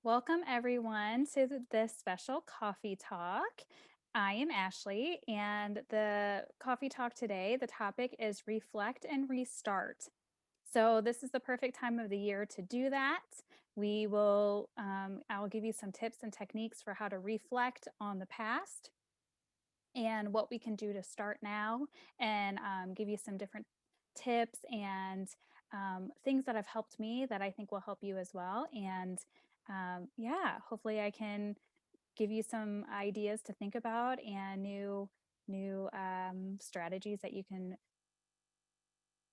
Welcome, everyone, to this special coffee talk. I am Ashley, and the coffee talk today, the topic is reflect and restart. So, this is the perfect time of the year to do that. I'll give you some tips and techniques for how to reflect on the past and what we can do to start now, and give you some different tips and things that have helped me that I think will help you as well. And yeah, hopefully I can give you some ideas to think about and new strategies that you can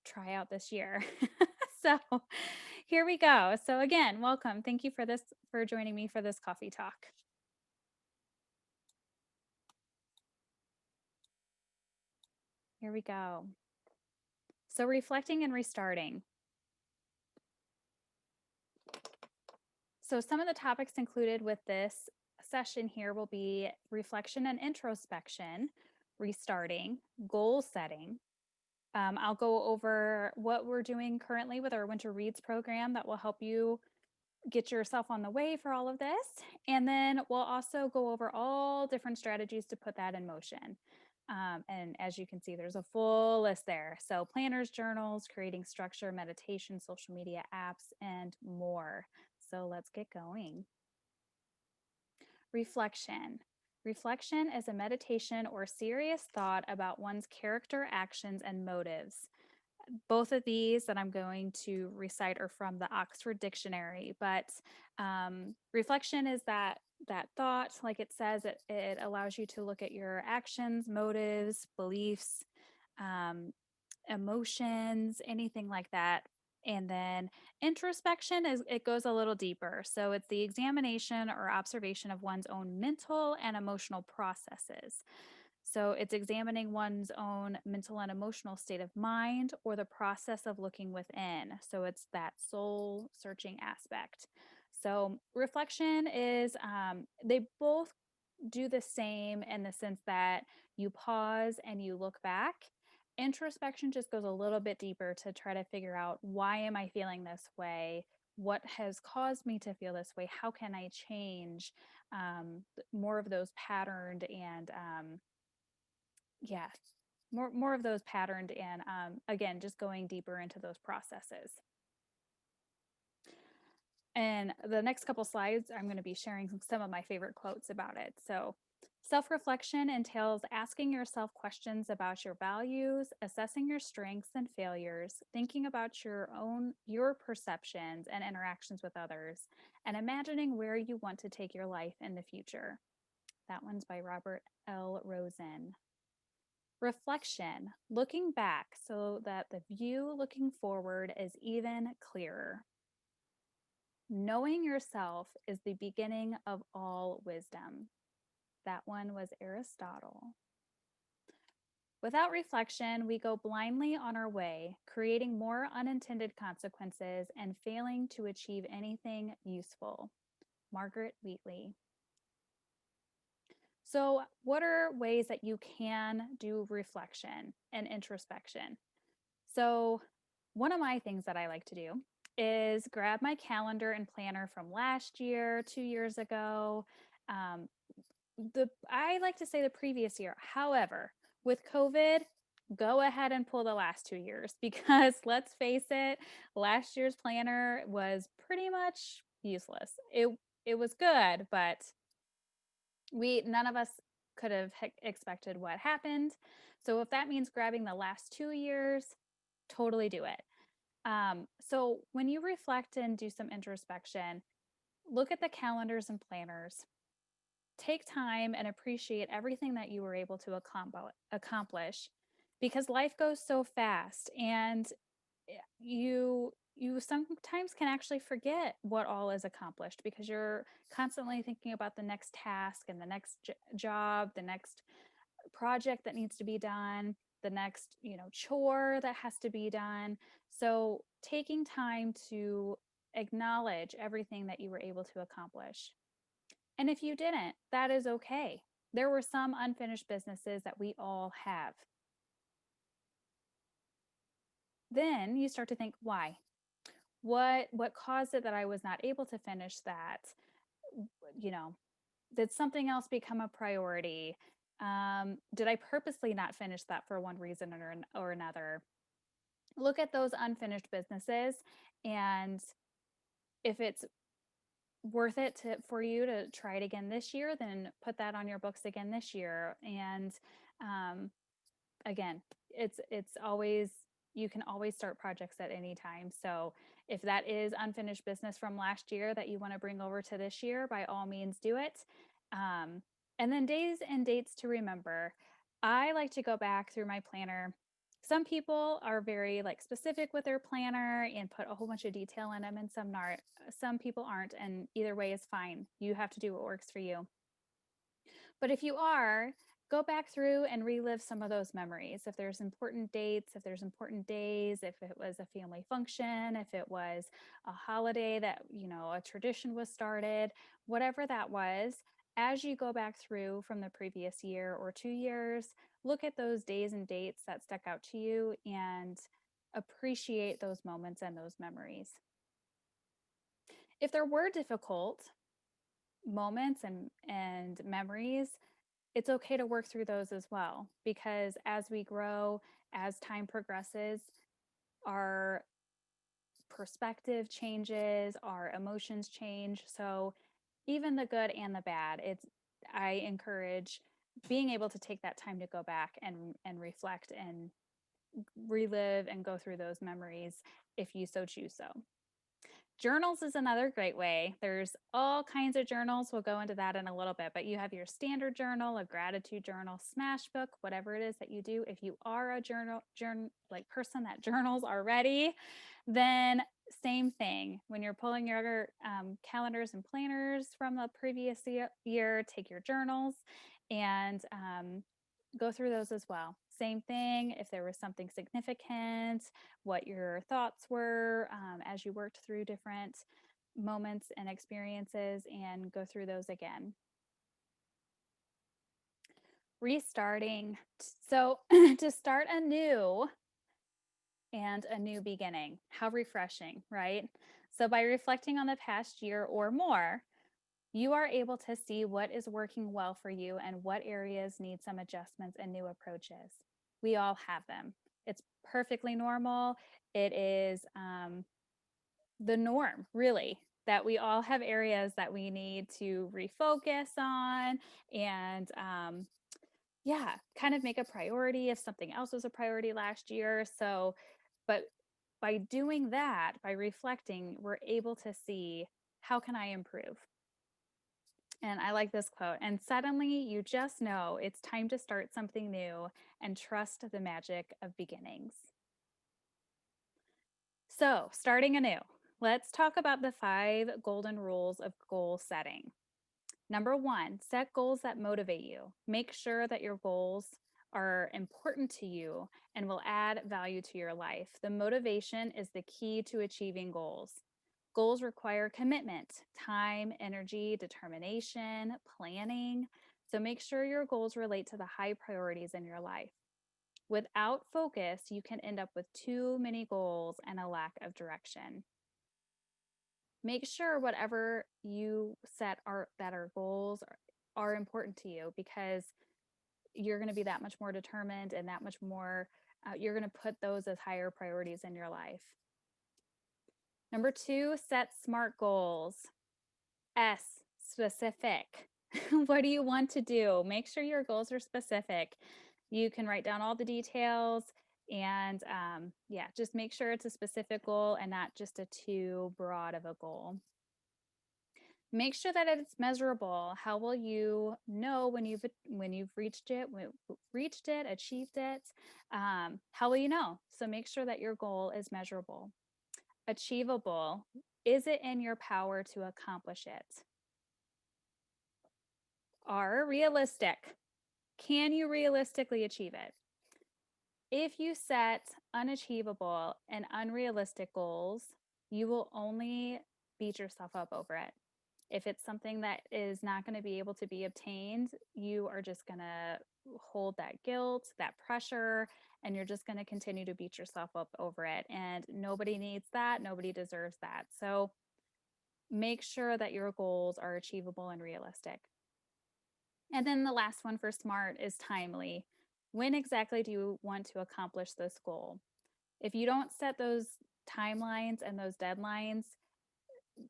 try out this year. So here we go. So again, welcome. Thank you for joining me for this coffee talk. Here we go. So reflecting and restarting. So some of the topics included with this session here will be reflection and introspection, restarting, goal setting. I'll go over what we're doing currently with our Winter Reads program that will help you get yourself on the way for all of this. And then we'll also go over all different strategies to put that in motion. And as you can see, there's a full list there. So planners, journals, creating structure, meditation, social media apps, and more. So let's get going. Reflection. Reflection is a meditation or serious thought about one's character, actions, and motives. Both of these that I'm going to recite are from the Oxford Dictionary, but reflection is that thought, like it says, it allows you to look at your actions, motives, beliefs, um, emotions, anything like that. And then introspection is it goes a little deeper. So it's the examination or observation of one's own mental and emotional processes. So it's examining one's own mental and emotional state of mind or the process of looking within. So it's that soul searching aspect. So reflection is, they both do the same in the sense that you pause and you look back. Introspection just goes a little bit deeper to try to figure out, why am I feeling this way? What has caused me to feel this way? How can I change more of those patterned and yeah, more of those patterned and again, just going deeper into those processes. And the next couple slides, I'm going to be sharing some of my favorite quotes about it. So, self reflection entails asking yourself questions about your values, assessing your strengths and failures, thinking about your perceptions and interactions with others, and imagining where you want to take your life in the future. That one's by Robert L. Rosen. Reflection, looking back so that the view looking forward is even clearer. Knowing yourself is the beginning of all wisdom. That one was Aristotle. Without reflection, we go blindly on our way, creating more unintended consequences and failing to achieve anything useful. Margaret Wheatley. So, what are ways that you can do reflection and introspection? So, one of my things that I like to do is grab my calendar and planner from last year, 2 years ago. Um, I like to say the previous year. However, with COVID, go ahead and pull the last 2 years because let's face it, last year's planner was pretty much useless. It was good, but we none of us could have expected what happened. So if that means grabbing the last 2 years, totally do it. So when you reflect and do some introspection, look at the calendars and planners. Take time and appreciate everything that you were able to accomplish because life goes so fast and you sometimes can actually forget what all is accomplished because you're constantly thinking about the next task and the next job, the next project that needs to be done, the next, chore that has to be done. So taking time to acknowledge everything that you were able to accomplish. And if you didn't, that is okay. There were some unfinished businesses that we all have. Then you start to think, why? What caused it that I was not able to finish that? You know, did something else become a priority? Did I purposely not finish that for one reason or another? Look at those unfinished businesses, and if it's worth it for you to try it again this year, then put that on your books again this year. And um, again, it's always, you can always start projects at any time. So if that is unfinished business from last year that you want to bring over to this year, by all means do it. um, and then days and dates to remember. I like to go back through my planner. Some people are very like specific with their planner and put a whole bunch of detail in them, and some people aren't, and either way is fine. You have to do what works for you. But if you are, go back through and relive some of those memories. If there's important dates, if there's important days, if it was a family function, if it was a holiday that, a tradition was started, whatever that was, as you go back through from the previous year or 2 years, look at those days and dates that stuck out to you and appreciate those moments and those memories. If there were difficult moments and memories, it's okay to work through those as well, because as we grow, as time progresses, our perspective changes, our emotions change. So even the good and the bad, I encourage being able to take that time to go back and reflect and relive and go through those memories if you so choose. So journals is another great way. There's all kinds of journals. We'll go into that in a little bit, but you have your standard journal, a gratitude journal, smash book, whatever it is that you do. If you are a journal like person that journals already, then same thing. When you're pulling your calendars and planners from the previous year, take your journals and go through those as well. Same thing, if there was something significant, what your thoughts were as you worked through different moments and experiences, and go through those again. Restarting. So, to start anew and a new beginning, how refreshing, right? So, by reflecting on the past year or more, you are able to see what is working well for you and what areas need some adjustments and new approaches. We all have them. It's perfectly normal. It is the norm, really, that we all have areas that we need to refocus on and, yeah, kind of make a priority if something else was a priority last year. So, but by doing that, by reflecting, we're able to see, how can I improve? And I like this quote. And suddenly you just know it's time to start something new and trust the magic of beginnings. So, starting anew, let's talk about the 5 golden rules of goal setting. Number 1, set goals that motivate you. Make sure that your goals are important to you and will add value to your life. The motivation is the key to achieving goals. Goals require commitment, time, energy, determination, planning. So make sure your goals relate to the high priorities in your life. Without focus, you can end up with too many goals and a lack of direction. Make sure whatever you set that are goals are important to you, because you're going to be that much more determined and that much more, you're going to put those as higher priorities in your life. Number 2, set SMART goals. S, specific. What do you want to do? Make sure your goals are specific. You can write down all the details and yeah, just make sure it's a specific goal and not just a too broad of a goal. Make sure that it's measurable. How will you know when you've reached it, achieved it? How will you know? So make sure that your goal is measurable. Achievable. Is it in your power to accomplish it? Are realistic. Can you realistically achieve it? If you set unachievable and unrealistic goals, you will only beat yourself up over it. If it's something that is not going to be able to be obtained, you are just going to hold that guilt, that pressure, and you're just going to continue to beat yourself up over it. And nobody needs that. Nobody deserves that. So Make sure that your goals are achievable and realistic. And then the last one for SMART is timely. When exactly do you want to accomplish this goal? If you don't set those timelines and those deadlines,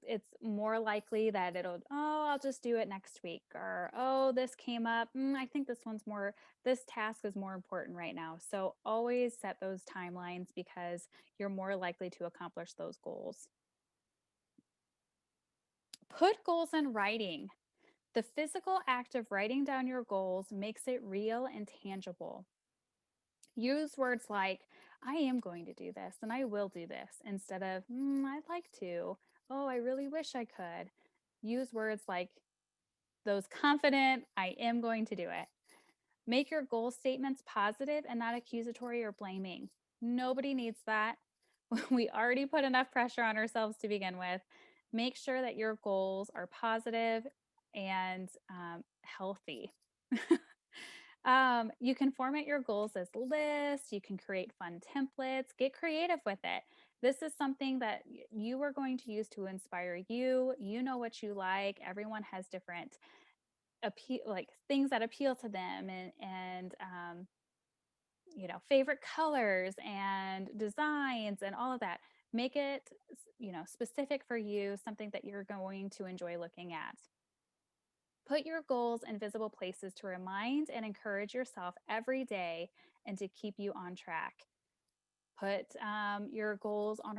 it's more likely that I'll just do it next week, or, oh, this came up. I think this task is more important right now. So always set those timelines because you're more likely to accomplish those goals. Put goals in writing. The physical act of writing down your goals makes it real and tangible. Use words like, I am going to do this and I will do this, instead of, I'd like to. Oh, I really wish I could. Use words like those confident, I am going to do it. Make your goal statements positive and not accusatory or blaming. Nobody needs that. We already put enough pressure on ourselves to begin with. Make sure that your goals are positive and healthy. You can format your goals as lists. You can create fun templates. Get creative with it. This is something that you are going to use to inspire you. You know what you like. Everyone has different appeal, like things that appeal to them, and favorite colors and designs and all of that. Make it specific for you, something that you're going to enjoy looking at. Put your goals in visible places to remind and encourage yourself every day and to keep you on track. Put your goals on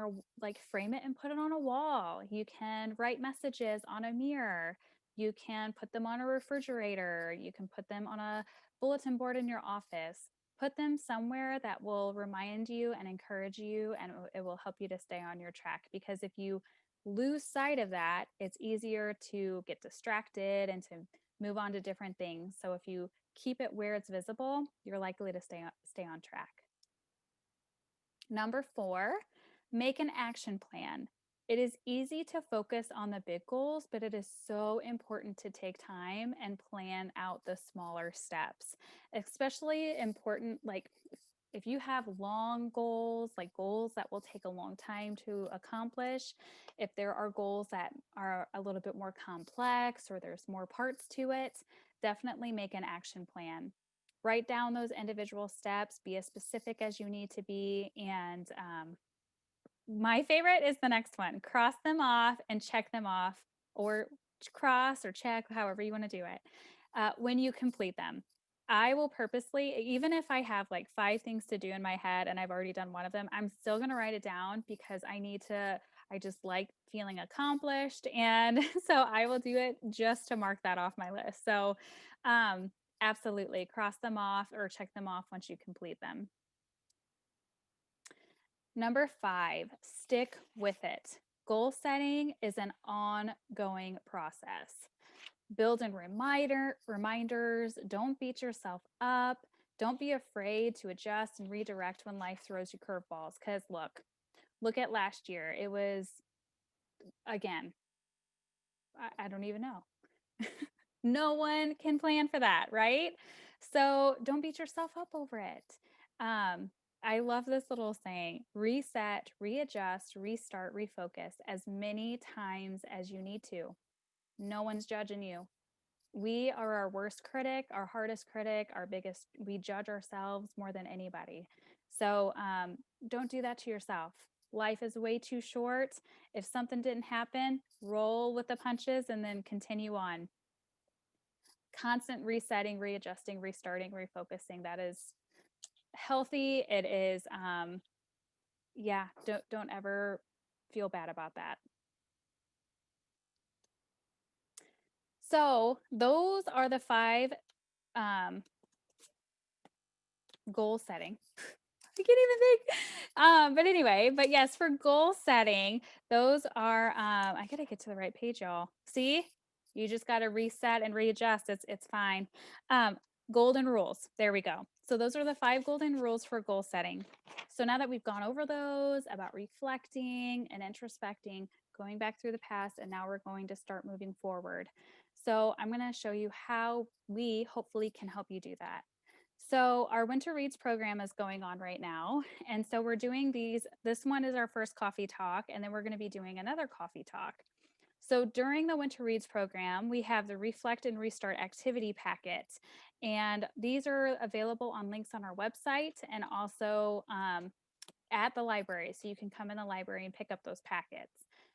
frame it and put it on a wall. You can write messages on a mirror. You can put them on a refrigerator. You can put them on a bulletin board in your office. Put them somewhere that will remind you and encourage you, and it will help you to stay on your track. Because if you lose sight of that, it's easier to get distracted and to move on to different things. So if you keep it where it's visible, you're likely to stay on track. Number 4, make an action plan. It is easy to focus on the big goals, but it is so important to take time and plan out the smaller steps. Especially important, like if you have long goals, like goals that will take a long time to accomplish, if there are goals that are a little bit more complex or there's more parts to it, definitely make an action plan. Write down those individual steps, be as specific as you need to be. And my favorite is the next one: cross them off and check them off, or cross or check, however you want to do it, when you complete them. I will purposely, even if I have like 5 things to do in my head and I've already done one of them, I'm still going to write it down because I just like feeling accomplished. And so I will do it just to mark that off my list. So, um, absolutely cross them off or check them off once you complete them. Number 5, stick with it. Goal setting is an ongoing process. Build in reminders. Don't beat yourself up. Don't be afraid to adjust and redirect when life throws you curveballs. Because look at last year. It was, again, I don't even know. No one can plan for that, right? So don't beat yourself up over it. I love this little saying: reset, readjust, restart, refocus as many times as you need to. No one's judging you. We are our worst critic, our hardest critic, we judge ourselves more than anybody. So don't do that to yourself. Life is way too short. If something didn't happen, roll with the punches and then continue on. Constant resetting, readjusting, restarting, refocusing. That is healthy. It is, yeah, don't ever feel bad about that. So those are the 5 um, goal setting. I can't even think. But anyway, but yes, for goal setting, those are, I gotta get to the right page, y'all. See, you just gotta reset and readjust. It's fine. Um, Golden rules. There we go. So those are the 5 golden rules for goal setting. So now that we've gone over those about reflecting and introspecting, going back through the past, and now we're going to start moving forward. So I'm going to show you how we hopefully can help you do that. So our Winter Reads program is going on right now. And so we're doing these. This one is our first coffee talk, and then we're going to be doing another coffee talk. So during the Winter Reads program, we have the Reflect and Restart activity packet. And these are available on links on our website and also at the library. So you can come in the library and pick up those packets.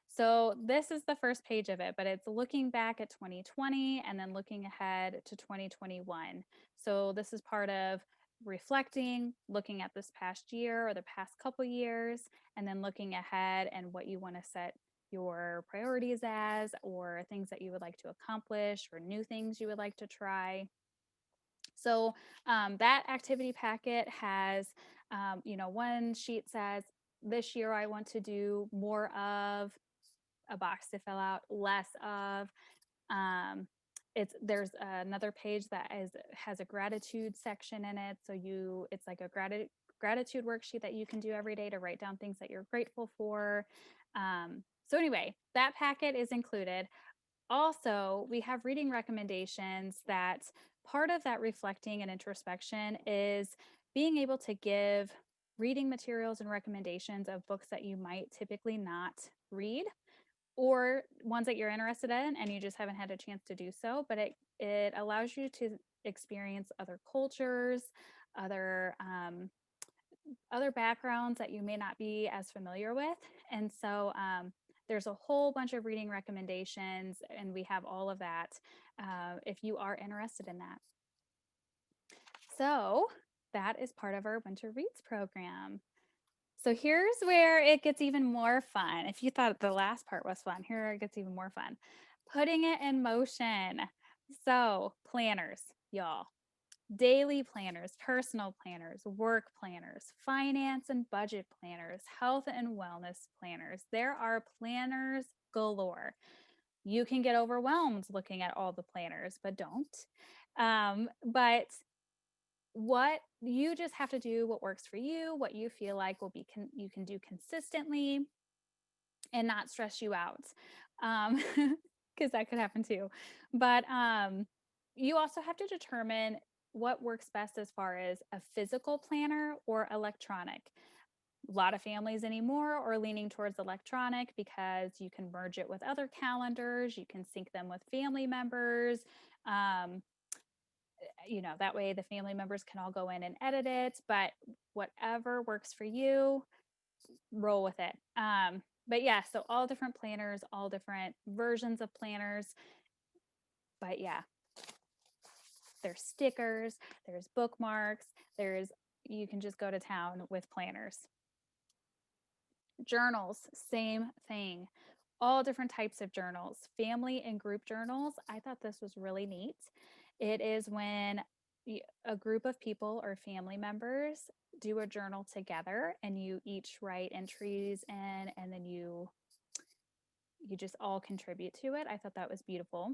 So this is the first page of it, but it's looking back at 2020 and then looking ahead to 2021. So this is part of reflecting, looking at this past year or the past couple years, and then looking ahead and what you want to set your priorities as, or things that you would like to accomplish, or new things you would like to try. So that activity packet has, one sheet says, this year I want to do more of a box to fill out, less of. Um, there's another page that has a gratitude section in it. So it's like a gratitude worksheet that you can do every day to write down things that you're grateful for. So anyway, that packet is included. Also, we have reading recommendations that part of that reflecting and introspection is being able to give reading materials and recommendations of books that you might typically not read or ones that you're interested in and you just haven't had a chance to do so, but it allows you to experience other cultures, other other backgrounds that you may not be as familiar with. And so there's a whole bunch of reading recommendations, and we have all of that if you are interested in that. So that is part of our Winter Reads program. So here's where it gets even more fun. If you thought the last part was fun, here it gets even more fun. Putting it in motion. So, planners, y'all. Daily planners, personal planners, work planners, finance and budget planners, health and wellness planners. There are planners galore. You can get overwhelmed looking at all the planners, but don't. But what you just have to do what works for you, what you feel like you can do consistently and not stress you out. Because that could happen too. But you also have to determine what works best as far as a physical planner or electronic. A lot of families anymore are leaning towards electronic because you can merge it with other calendars, you can sync them with family members. Um, that way the family members can all go in and edit it, but whatever works for you, roll with it. But yeah, so all different planners, all different versions of planners. But yeah, there's stickers, there's bookmarks, you can just go to town with planners. Journals, same thing. All different types of journals, family and group journals. I thought this was really neat. It is when a group of people or family members do a journal together and you each write entries in and then you just all contribute to it. I thought that was beautiful.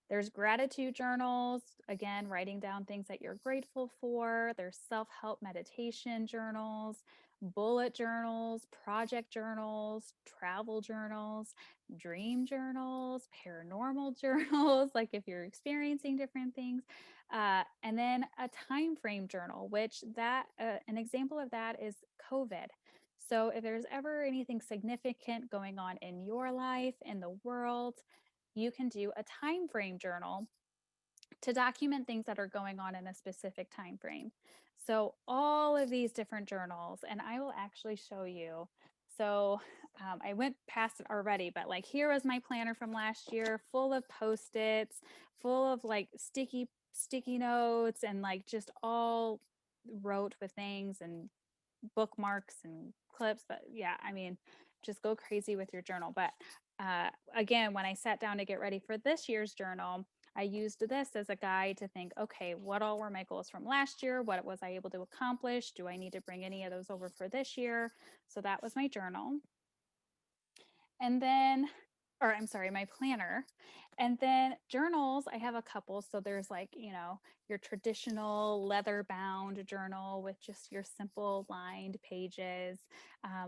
There's gratitude journals, again, writing down things that you're grateful for. There's self help meditation journals, bullet journals, project journals, travel journals, dream journals, paranormal journals, like if you're experiencing different things. And then a time frame journal, which an example of that is COVID. So if there's ever anything significant going on in your life, in the world, you can do a time frame journal to document things that are going on in a specific time frame. So all of these different journals, and I will actually show you. So I went past it already, but like here was my planner from last year, full of post-its, full of like sticky notes, and like just all wrote with things and bookmarks and clips. But yeah, I mean, just go crazy with your journal. But again, when I sat down to get ready for this year's journal, I used this as a guide to think, okay, what all were my goals from last year? What was I able to accomplish? Do I need to bring any of those over for this year? So that was my journal. And then, or I'm sorry, my planner. And then journals, I have a couple. So there's like, your traditional leather bound journal with just your simple lined pages.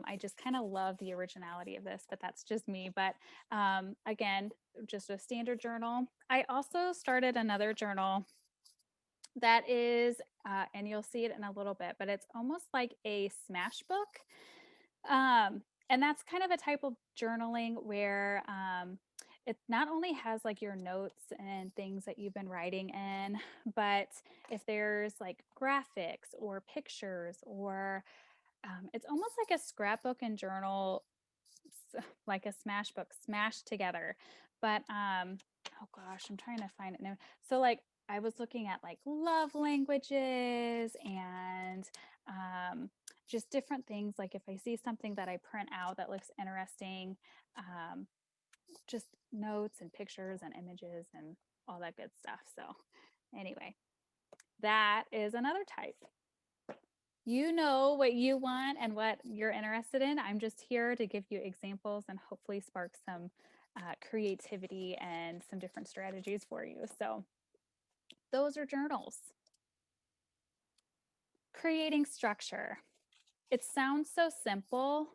I just kind of love the originality of this, but that's just me. But again, just a standard journal. I also started another journal that is, and you'll see it in a little bit, but it's almost like a smash book. And that's kind of a type of journaling where it not only has like your notes and things that you've been writing in, but if there's like graphics or pictures or it's almost like a scrapbook and journal, like a smash book smashed together. But oh gosh, I'm trying to find it now. So like I was looking at like love languages and um, just different things. Like if I see something that I print out that looks interesting, um, just notes and pictures and images and all that good stuff. So, anyway, that is another type. You know what you want and what you're interested in. I'm just here to give you examples and hopefully spark some creativity and some different strategies for you. So, those are journals. Creating structure. It sounds so simple,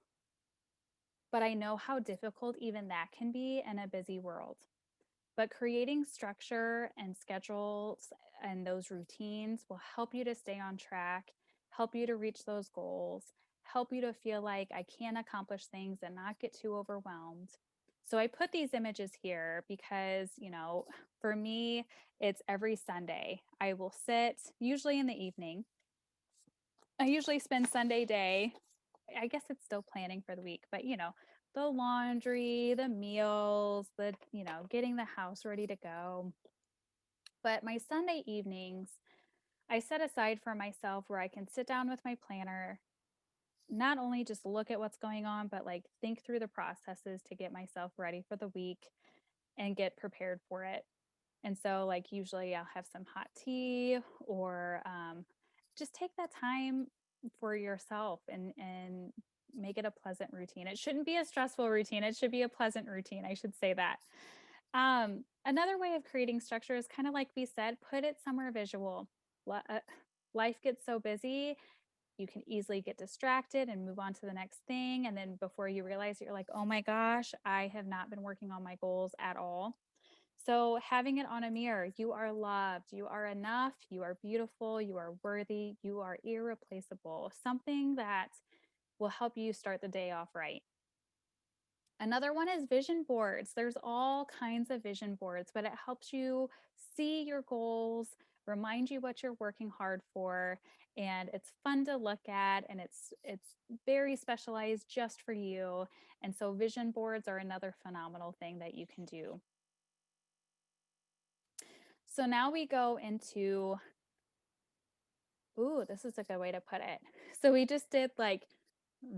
but I know how difficult even that can be in a busy world. But creating structure and schedules and those routines will help you to stay on track, help you to reach those goals, help you to feel like I can accomplish things and not get too overwhelmed. So I put these images here because, for me, it's every Sunday. I will sit, usually in the evening. I usually spend Sunday day. I guess it's still planning for the week, but the laundry, the meals, getting the house ready to go. But my Sunday evenings, I set aside for myself where I can sit down with my planner, not only just look at what's going on, but like think through the processes to get myself ready for the week and get prepared for it. And so, like, usually I'll have some hot tea or just take that time for yourself and make it a pleasant routine. It shouldn't be a stressful routine. It should be a pleasant routine. I should say that. Another way of creating structure is kind of like we said, put it somewhere visual. Life gets so busy, you can easily get distracted and move on to the next thing. And then before you realize it, you're like, oh my gosh, I have not been working on my goals at all. So, having it on a mirror, you are loved, you are enough, you are beautiful, you are worthy, you are irreplaceable, something that will help you start the day off right. Another one is vision boards. There's all kinds of vision boards, but it helps you see your goals, remind you what you're working hard for, and it's fun to look at and it's very specialized just for you. And so vision boards are another phenomenal thing that you can do. So now we go into, ooh, this is a good way to put it. So we just did like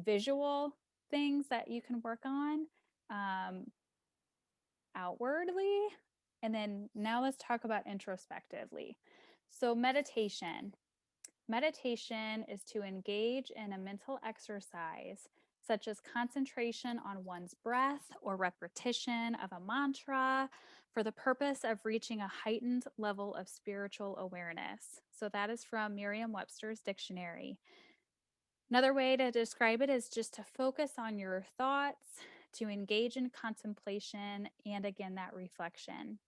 visual things that you can work on um, outwardly. And then now let's talk about introspectively. So meditation. Meditation is to engage in a mental exercise such as concentration on one's breath or repetition of a mantra for the purpose of reaching a heightened level of spiritual awareness. So that is from Merriam Webster's dictionary. Another way to describe it is just to focus on your thoughts, to engage in contemplation, and again, that reflection.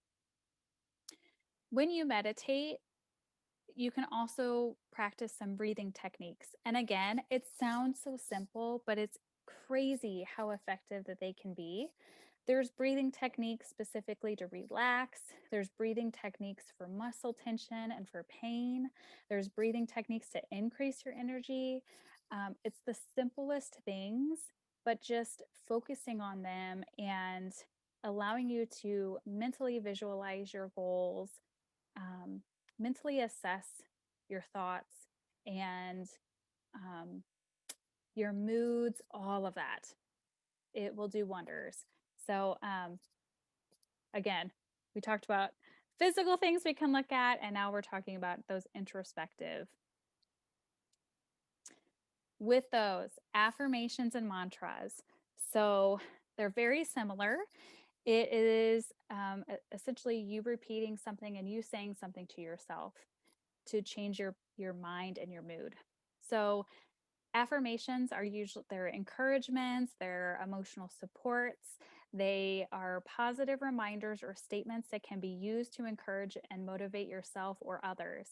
When you meditate, you can also practice some breathing techniques. And again, it sounds so simple, but it's crazy how effective that they can be. There's breathing techniques specifically to relax. There's breathing techniques for muscle tension and for pain. There's breathing techniques to increase your energy. It's the simplest things, but just focusing on them and allowing you to mentally visualize your goals, um, mentally assess your thoughts and um, your moods, all of that. It will do wonders. So, again, we talked about physical things we can look at, and now we're talking about those introspective. With those affirmations and mantras, so they're very similar. It is essentially you repeating something and you saying something to yourself to change your mind and your mood. So affirmations are usually they're encouragements, they're emotional supports, they are positive reminders or statements that can be used to encourage and motivate yourself or others.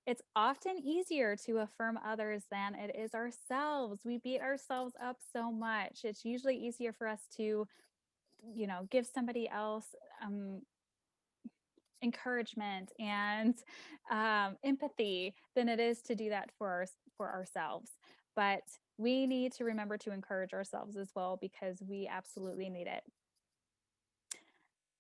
It's often easier to affirm others than it is ourselves. We beat ourselves up so much. It's usually easier for us to give somebody else um, encouragement and empathy than it is to do that for ourselves. But we need to remember to encourage ourselves as well because we absolutely need it.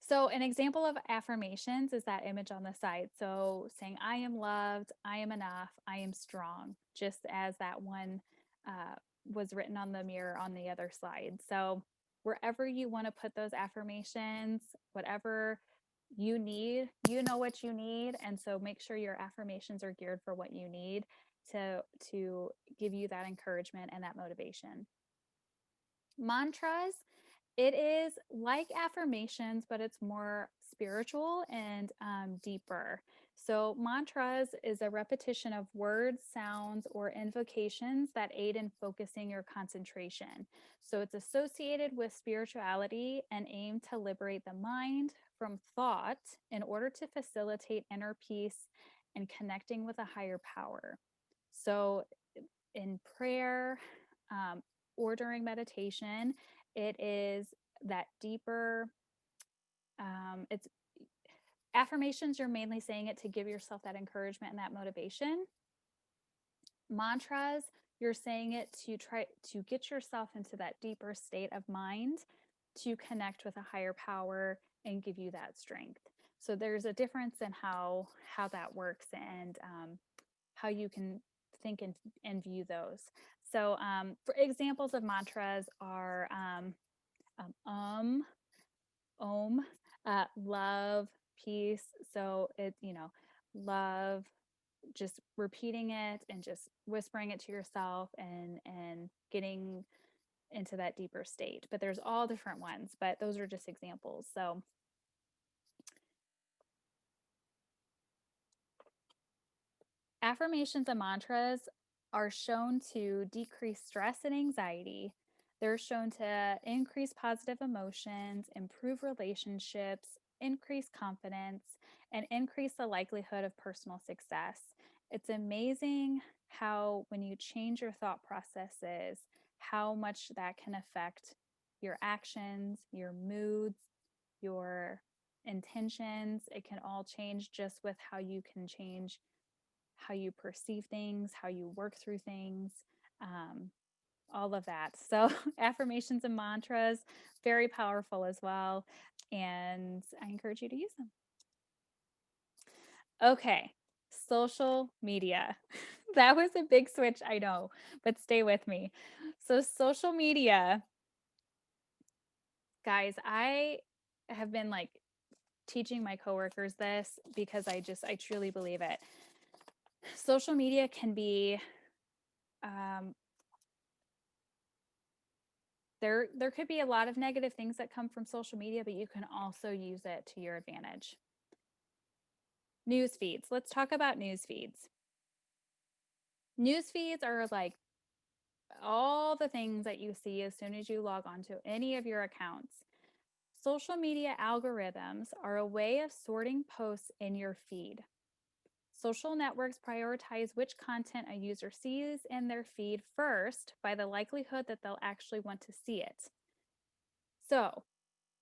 So, an example of affirmations is that image on the side. So, saying, I am loved, I am enough, I am strong, just as that one uh, was written on the mirror on the other side. So, wherever you want to put those affirmations, whatever you need, you know what you need. And so, make sure your affirmations are geared for what you need to give you that encouragement and that motivation. Mantras, it is like affirmations, but it's more spiritual and deeper. So, mantras is a repetition of words, sounds, or invocations that aid in focusing your concentration. So, it's associated with spirituality and aim to liberate the mind from thought in order to facilitate inner peace and connecting with a higher power. So, in prayer um, or during meditation, it is that deeper, it's affirmations, you're mainly saying it to give yourself that encouragement and that motivation. Mantras, you're saying it to try to get yourself into that deeper state of mind to connect with a higher power and give you that strength. So there's a difference in how that works and how you can think and view those. So, for examples of mantras are um, om, love, peace. So love, just repeating it and just whispering it to yourself and getting into that deeper state. But there's all different ones, but those are just examples. So affirmations and mantras are shown to decrease stress and anxiety. They're shown to increase positive emotions, improve relationships, increase confidence, and increase the likelihood of personal success. It's amazing how, when you change your thought processes, how much that can affect your actions, your moods, your intentions. It can all change just with how you can change how you perceive things, how you work through things, um, all of that. So, affirmations and mantras, very powerful as well. And I encourage you to use them. Okay, social media. That was a big switch, I know, but stay with me. So, social media, guys, I have been like teaching my coworkers this because I truly believe it. Social media can be um, there could be a lot of negative things that come from social media, but you can also use it to your advantage. News feeds. Let's talk about news feeds. News feeds are like all the things that you see as soon as you log on to any of your accounts. Social media algorithms are a way of sorting posts in your feed. Social networks prioritize which content a user sees in their feed first by the likelihood that they'll actually want to see it. So,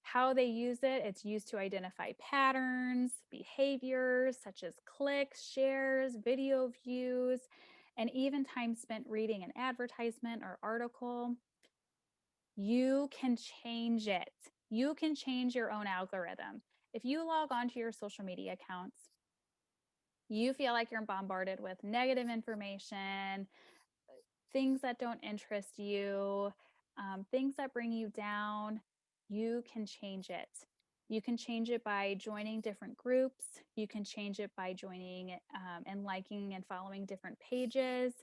how they use it, it's used to identify patterns, behaviors such as clicks, shares, video views, and even time spent reading an advertisement or article. You can change it. You can change your own algorithm. If you log onto your social media accounts, you feel like you're bombarded with negative information, things that don't interest you, things that bring you down, you can change it. You can change it by joining different groups. You can change it by joining and liking and following different pages,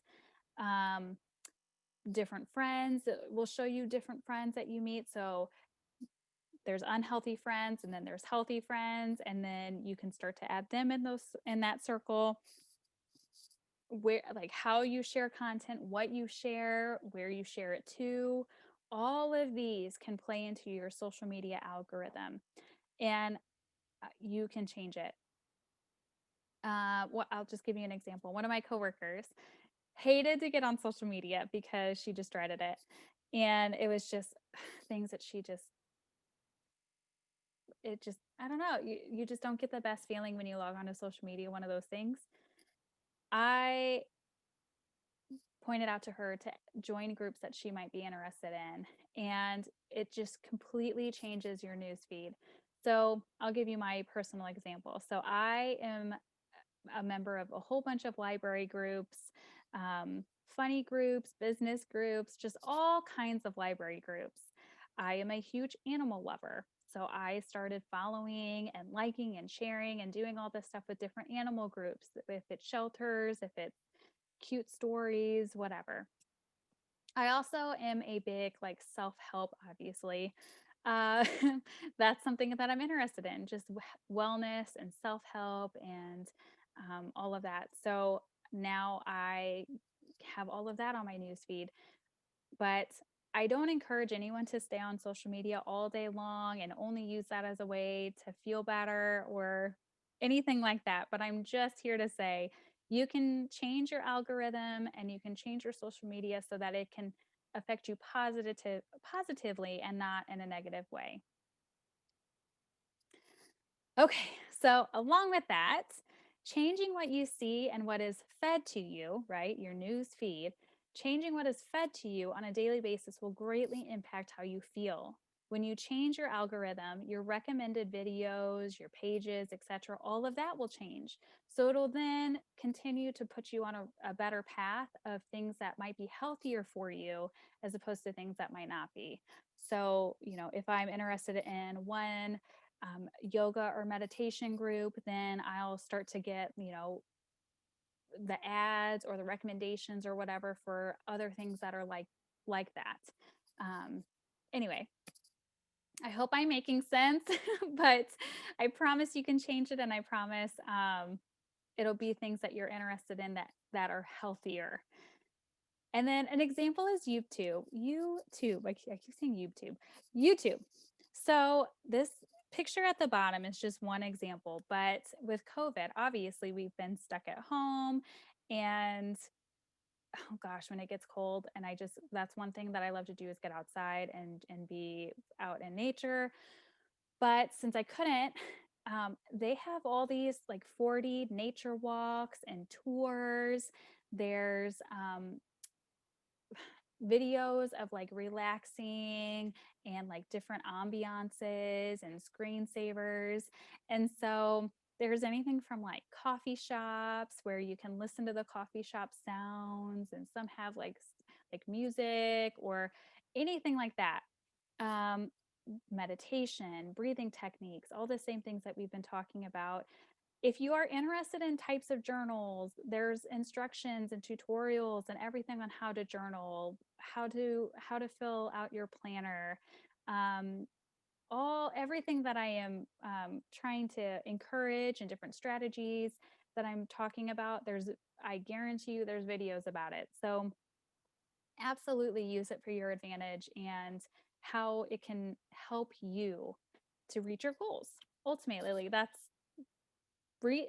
um, different friends. It will show you different friends that you meet. So there's unhealthy friends, and then there's healthy friends, and then you can start to add them in that circle. Where, like, how you share content, what you share, where you share it to, all of these can play into your social media algorithm, and you can change it. I'll just give you an example. One of my coworkers hated to get on social media because she just dreaded it, and it was just things that she just it just, I don't know, you just don't get the best feeling when you log on to social media, one of those things. I pointed out to her to join groups that she might be interested in, and it just completely changes your news feed. So I'll give you my personal example. So I am a member of a whole bunch of library groups, funny groups, business groups, just all kinds of library groups. I am a huge animal lover. So I started following and liking and sharing and doing all this stuff with different animal groups, if it's shelters, if it's cute stories, whatever. I also am a big like self-help, obviously. Uh, that's something that I'm interested in, just wellness and self-help and all of that. So now I have all of that on my newsfeed, but I don't encourage anyone to stay on social media all day long and only use that as a way to feel better or anything like that. But I'm just here to say you can change your algorithm and you can change your social media so that it can affect you positively and not in a negative way. Okay, so along with that, changing what you see and what is fed to you, right? Your news feed, changing what is fed to you on a daily basis will greatly impact how you feel. When you change your algorithm, your recommended videos, your pages, etc., all of that will change. So it'll then continue to put you on a better path of things that might be healthier for you as opposed to things that might not be. So, if I'm interested in one yoga or meditation group, then I'll start to get, the ads or the recommendations or whatever for other things that are like that. Um, anyway, I hope I'm making sense, but I promise you can change it, and I promise it'll be things that you're interested in that are healthier. And then an example is YouTube. YouTube, I keep saying YouTube. YouTube. So this picture at the bottom is just one example, but with COVID, obviously we've been stuck at home and oh gosh, when it gets cold and that's one thing that I love to do is get outside and be out in nature. But since I couldn't, they have all these like 40 nature walks and tours. There's videos of like relaxing and like different ambiances and screensavers. And so there's anything from like coffee shops where you can listen to the coffee shop sounds, and some have like music or anything like that. Um, Meditation, breathing techniques, all the same things that we've been talking about. If you are interested in types of journals, there's instructions and tutorials and everything on how to journal, how to fill out your planner. Um, all everything that I am trying to encourage and different strategies that I'm talking about, I guarantee you there's videos about it. So absolutely use it for your advantage and how it can help you to reach your goals. Ultimately, that's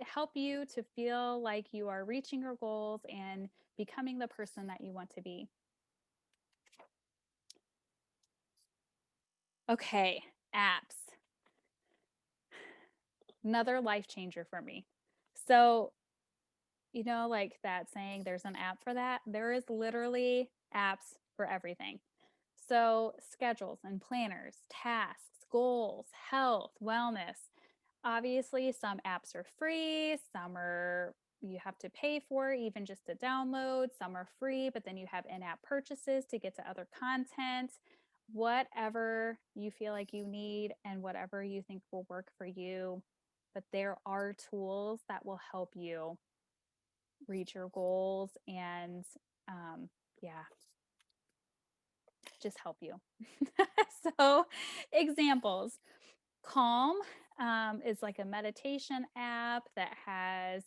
help you to feel like you are reaching your goals and becoming the person that you want to be. Okay, apps. Another life changer for me. So, like that saying, there's an app for that. There is literally apps for everything. So, schedules and planners, tasks, goals, health, wellness. Obviously, some apps are free, some are you have to pay for even just to download, some are free, but then you have in-app purchases to get to other content. Whatever you feel like you need and whatever you think will work for you, but there are tools that will help you reach your goals and yeah, just help you. So, examples. Calm is like a meditation app that has,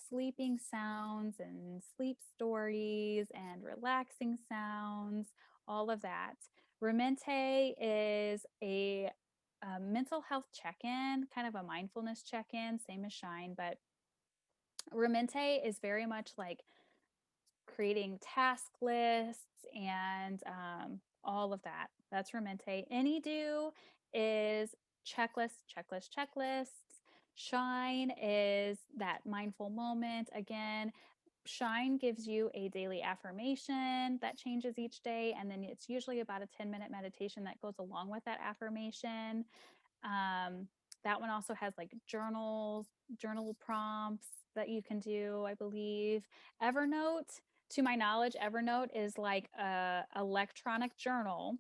sleeping sounds and sleep stories and relaxing sounds, all of that. Remente is a mental health check in, kind of a mindfulness check in, same as Shine, but Remente is very much like creating task lists and all of that. That's Remente. Anydo is checklists. Shine is that mindful moment. Again, Shine gives you a daily affirmation that changes each day, and then it's usually about a 10-minute meditation that goes along with that affirmation. Um, that one also has like journal prompts that you can do, I believe. Evernote, to my knowledge, Evernote is like a electronic journal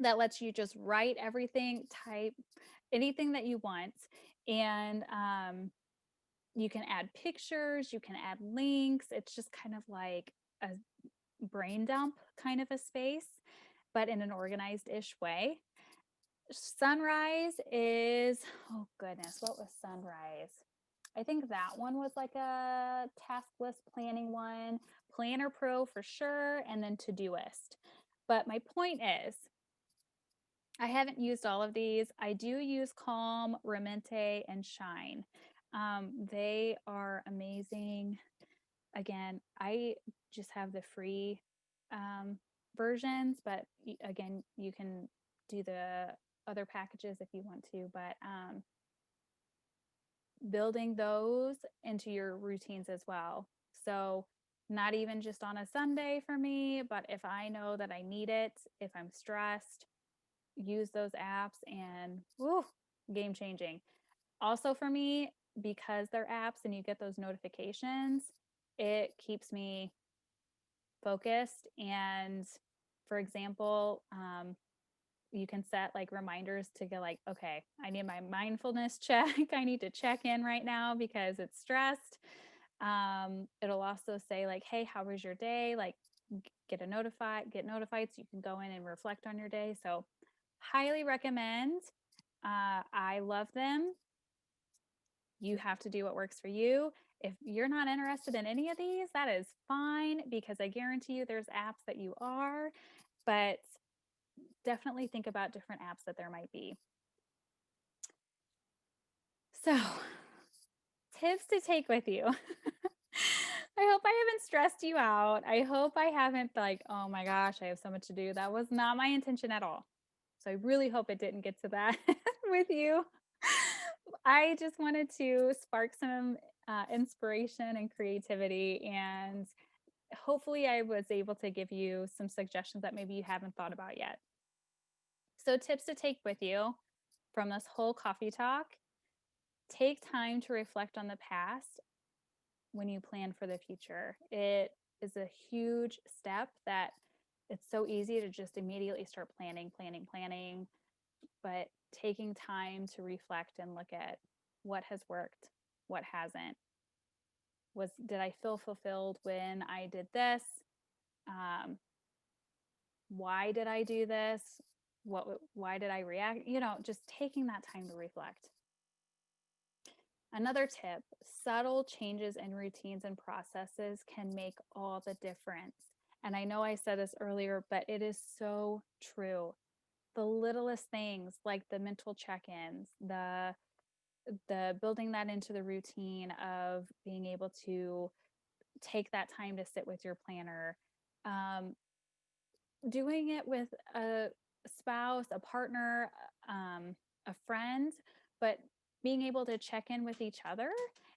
that lets you just write everything, type anything that you want, and you can add pictures, you can add links. It's just kind of like a brain dump kind of a space, but in an organized-ish way. Sunrise is, oh goodness, what was Sunrise? I think that one was like a task list planning one, Planner Pro for sure, and then Todoist. But my point is, I haven't used all of these. I do use Calm, Remente, and Shine. They are amazing. Again, I just have the free um, versions, but again, you can do the other packages if you want to. But building those into your routines as well. So, not even just on a Sunday for me, but if I know that I need it, if I'm stressed, use those apps and woo, game changing. Also for me, because they're apps and you get those notifications, it keeps me focused. And for example, you can set like reminders to go like, okay, I need my mindfulness check. I need to check in right now because it's stressed. It'll also say like, hey, how was your day? Like get notified so you can go in and reflect on your day. So highly recommend. I love them. You have to do what works for you. If you're not interested in any of these, that is fine because I guarantee you there's apps that you are, but definitely think about different apps that there might be. So, tips to take with you. I hope I haven't stressed you out. I hope I haven't like, oh my gosh, I have so much to do. That was not my intention at all. So I really hope it didn't get to that with you. I just wanted to spark some inspiration and creativity, and hopefully, I was able to give you some suggestions that maybe you haven't thought about yet. So, tips to take with you from this whole coffee talk: take time to reflect on the past when you plan for the future. It is a huge step that it's so easy to just immediately start planning, but taking time to reflect and look at what has worked, what hasn't. Did I feel fulfilled when I did this? Um, why did I do this? Why did I react? Just taking that time to reflect. Another tip: subtle changes in routines and processes can make all the difference. And I know I said this earlier, but it is so true. The littlest things like the mental check-ins, the building that into the routine of being able to take that time to sit with your planner, um, doing it with a spouse, a partner, a friend, but being able to check in with each other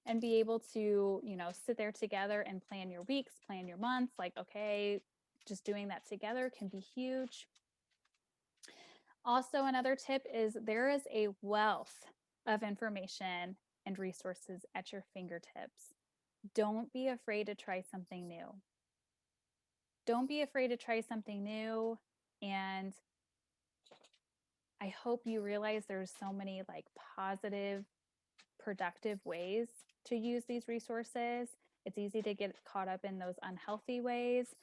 and be able to, sit there together and plan your weeks, plan your months. Like, okay, just doing that together can be huge. Also, another tip is there is a wealth of information and resources at your fingertips. Don't be afraid to try something new. Don't be afraid to try something new. And I hope you realize there's so many like positive, productive ways to use these resources. It's easy to get caught up in those unhealthy ways,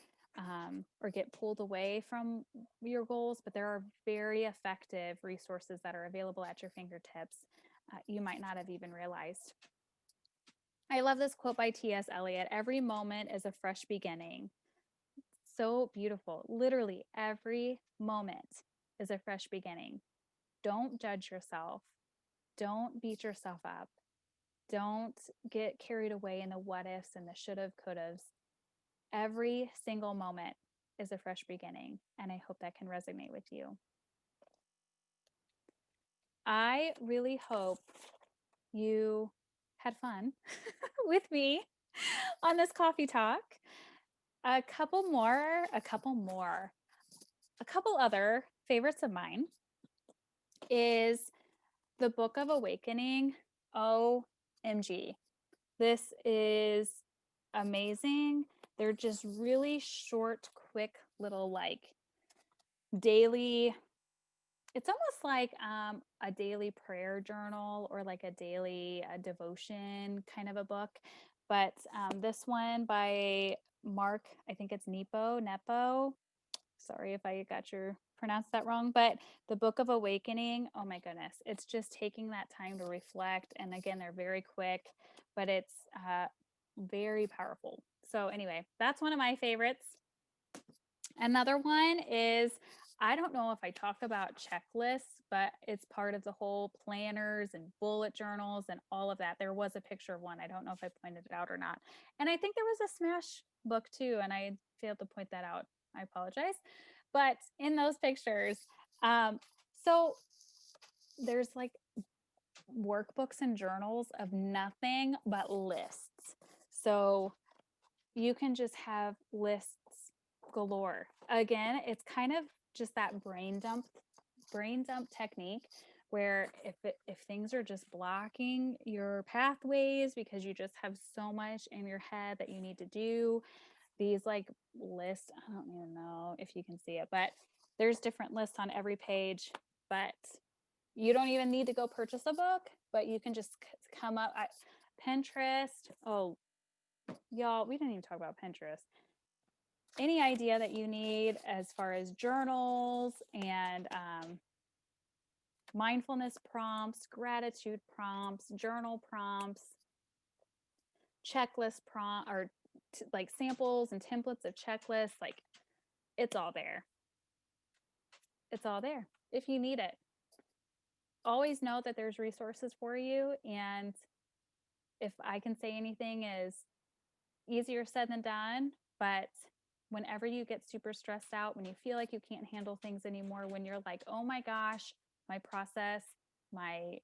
or get pulled away from your goals, but there are very effective resources that are available at your fingertips. You might not have even realized. I love this quote by T.S. Eliot: every moment is a fresh beginning. So beautiful. Literally, every moment is a fresh beginning. Don't judge yourself. Don't beat yourself up. Don't get carried away in the what ifs and the should have, could haves. Every single moment is a fresh beginning. And I hope that can resonate with you. I really hope you had fun with me on this coffee talk. A couple other favorites of mine is the Book of Awakening. OMG. This is amazing. They're just really short, quick little like daily. It's almost like a daily prayer journal or like a daily devotion kind of a book. But this one by Mark, I think it's Nepo. Sorry if I got your pronounced that wrong, but the Book of Awakening, oh my goodness, it's just taking that time to reflect. And again, they're very quick, but it's very powerful. So anyway, that's one of my favorites. Another one is, I don't know if I talk about checklists, but it's part of the whole planners and bullet journals and all of that. There was a picture of one. I don't know if I pointed it out or not. And I think there was a Smash book too, and I failed to point that out. I apologize. But in those pictures, so there's like workbooks and journals of nothing but lists. So you can just have lists galore. Again, it's kind of just that brain dump technique where if things are just blocking your pathways because you just have so much in your head that you need to do, these like lists, I don't even know if you can see it, but there's different lists on every page, but you don't even need to go purchase a book, but you can just come up Pinterest. Oh, y'all, we didn't even talk about Pinterest. Any idea that you need as far as journals and mindfulness prompts, gratitude prompts, journal prompts, checklist prompt, or like samples and templates of checklists, like it's all there. It's all there if you need it. Always know that there's resources for you. And if I can say anything is easier said than done, but whenever you get super stressed out, when you feel like you can't handle things anymore, when you're like, oh my gosh, my process, my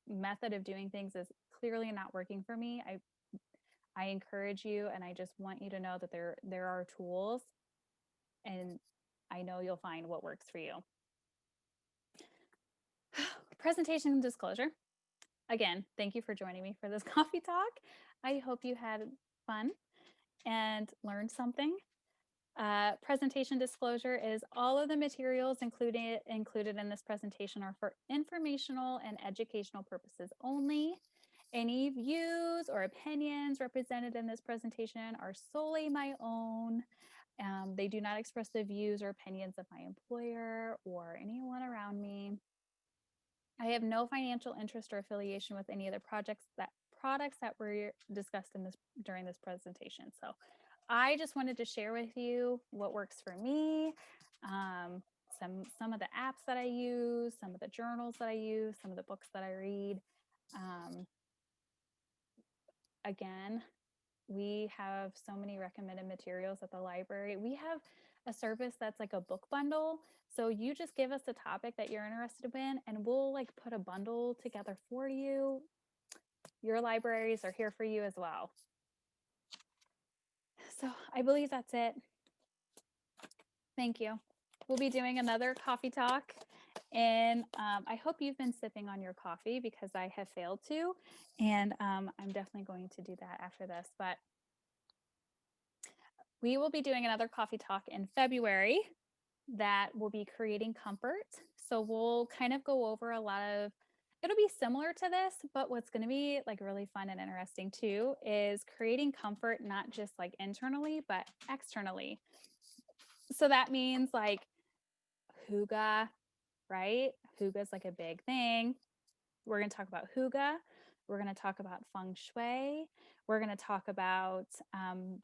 method of doing things is clearly not working for me, I encourage you, and I just want you to know that there are tools, and I know you'll find what works for you. Presentation disclosure. Again, thank you for joining me for this coffee talk. I hope you had fun and learned something. Presentation disclosure is all of the materials included in this presentation are for informational and educational purposes only. Any views or opinions represented in this presentation are solely my own. They do not express the views or opinions of my employer or anyone around me. I have no financial interest or affiliation with any of the products that were discussed during this presentation. So I just wanted to share with you what works for me, some of the apps that I use, some of the journals that I use, some of the books that I read. Again, we have so many recommended materials at the library. We have a service that's like a book bundle. So you just give us a topic that you're interested in, and we'll like put a bundle together for you. Your libraries are here for you as well. So I believe that's it. Thank you. We'll be doing another coffee talk. And I hope you've been sipping on your coffee because I have failed to. And I'm definitely going to do that after this. But we will be doing another coffee talk in February that will be creating comfort. So we'll kind of go over a lot of, it'll be similar to this, but what's going to be like really fun and interesting too is creating comfort, not just like internally, but externally. So that means like hygge, right? Hygge is like a big thing. We're going to talk about hygge. We're going to talk about feng shui. We're going to talk about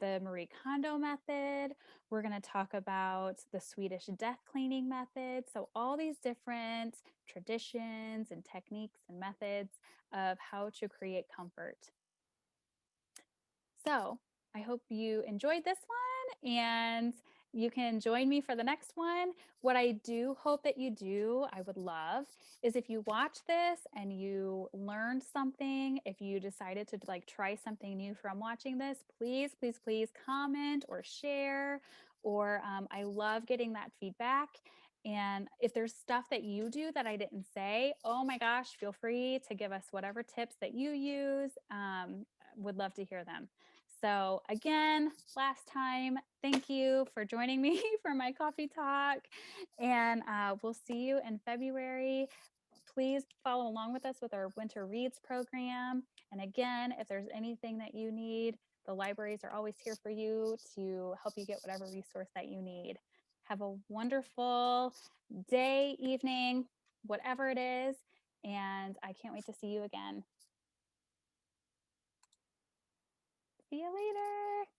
the Marie Kondo method. We're going to talk about the Swedish death cleaning method. So all these different traditions and techniques and methods of how to create comfort. So I hope you enjoyed this one, and You can join me for the next one. What I do hope that you do, I would love, is if you watch this and you learned something, if you decided to like try something new from watching this, please, please, please comment or share. Or I love getting that feedback. And if there's stuff that you do that I didn't say, oh my gosh, feel free to give us whatever tips that you use. Would love to hear them. So, again, last time, thank you for joining me for my coffee talk. And we'll see you in February. Please follow along with us with our Winter Reads program. And again, if there's anything that you need, the libraries are always here for you to help you get whatever resource that you need. Have a wonderful day, evening, whatever it is. And I can't wait to see you again. See you later.